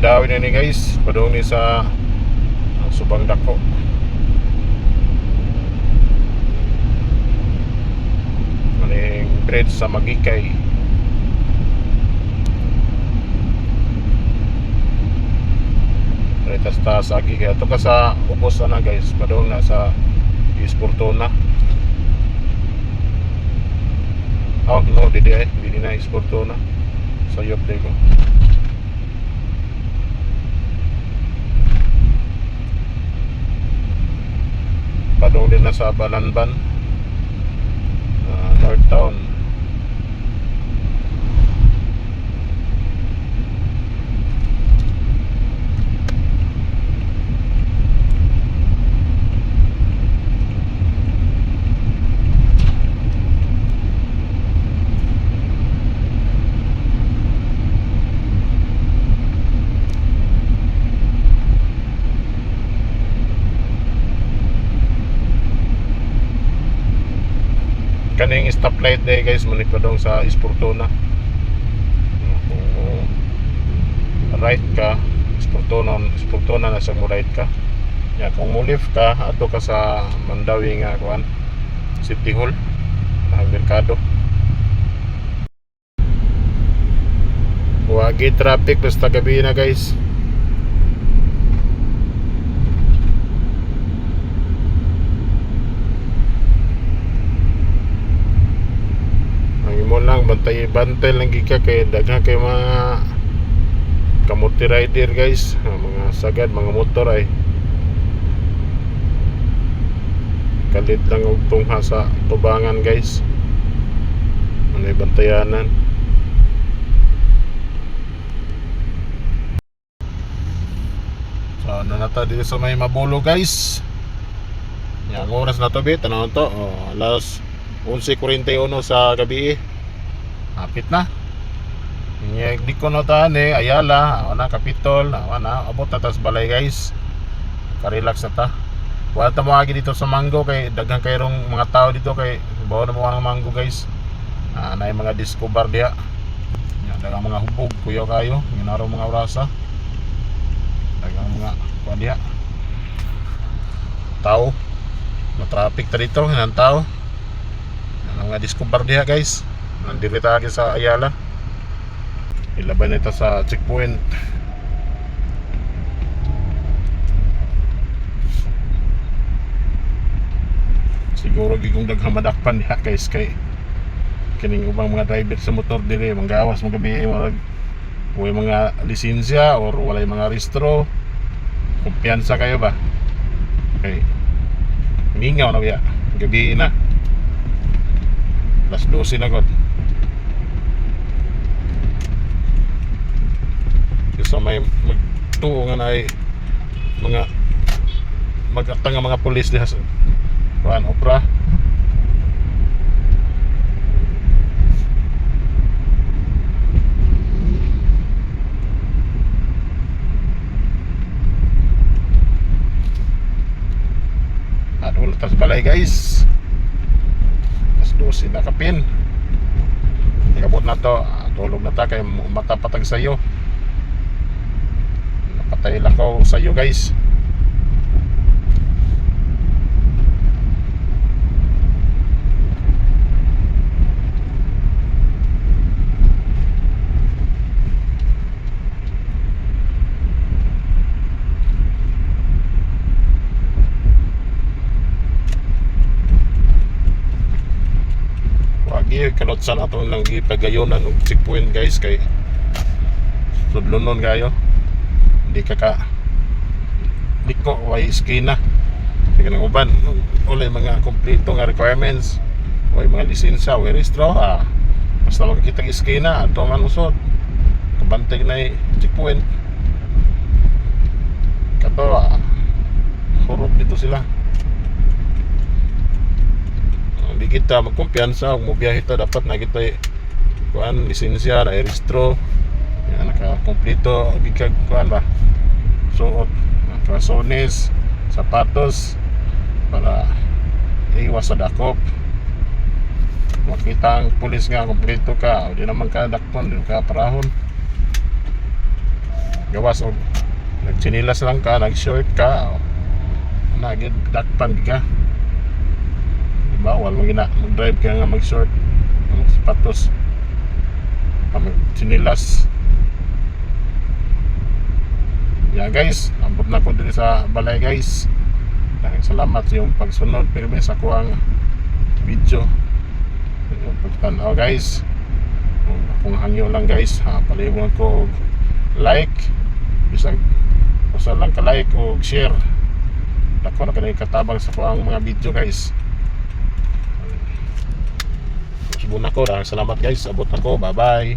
Gidawin na ni guys, padung ni sa Subang Dako. Maning bridge sa Magikay. Retas ta sa Agigay. Ito ka sa Ubos na guys, padung na sa Isportona. Oh no, didi na Isportona. Sayop din ko. Padung din na sa Balanban, North Town. Kaning stoplight day guys, manipadong sa Isportona. Kung right ka, Isportona na sa mo right ka. Ya, kung mo left ka, ato ka sa Mandawi nga kuan, City Hall, ang merkado. Wagi traffic basta gabi na guys. Mo lang bantay lang gika kay daghan kay mga kamote rider guys, mga sagad, mga motor ay kalit lang og tungha sa tubangan guys. Anay bantayanan. So ano na ta dito sa may Mabulo guys. Yang oras na to bit, ano to? Alas 11:41 sa gabi. Hapit na. Di ko notaan Ayala, na Kapitol, na abot na tas balay guys. Ka-relax na ta. Wala ta moagi dito sa Mango kay daghang kayrong mga tao dito kay bawo na mo ang Mango guys. Na yung mga disco bar diha. Daghang mga hubog kuya kayo, ginaro mga orasa. Daghang mga kuan diha. Tao. Matraffic ta dito, ng tao. Mga disco bar diha guys. Nandito tayo sa Ayala. Ilaban nito sa checkpoint. Siguro gigong daghamadakpan diha guys kay kining ubang mga driver sa motor dire manggawas mga gabi way mga lisensya or walay mga rehistro. Kumpiyansa kayo ba? Okay. Mingaw na biya. Gabi na. Alas 12 na god. So may magtuo nga na ay mga magatang nga mga pulis diha sa kuan opera. At ulit tas balay guys. 12 na kapin. Ikabot na to, tulog na ta kay matapatag sayo. Napatay lakaw sayo guys. Kalot sa nato lang ipagayonan og checkpoint guys kay sudlonon kayo. Di ko way iskina. Kaya nang uban ulay mga kompleto nga requirements. Way mga lisensya, way rehistro. Basta makakita ng iskina ato man usod. Kabantay na checkpoint. Kato hurot dito sila. Di kita magkumpiyansa kung mubiyahe ta dapat na kita kuan lisensya na rehistro naka-kompleto bigag kuan ba suot kalsones, sapatos para iwas sa dakop. Makita ang pulis nga kompleto ka, o di naman ka dakpon, di ka parahon. gawas og nagchinilas lang ka, nag-short ka, nagdakpan ka. Bawal mag-drive ka nga mag-short, sapatos, mag-chinilas. Yeah guys, ambot na ko dito sa balay guys. Salamat sa yung pagsunod pirmi sa kuang video. Pagtanaw guys, kung hangyo lang guys, palihon ko like, bisag usa lang ka like o share. Dako na kanay katabang sa kuang mga video guys. Subon ako, salamat guys, abot na ko, bye bye.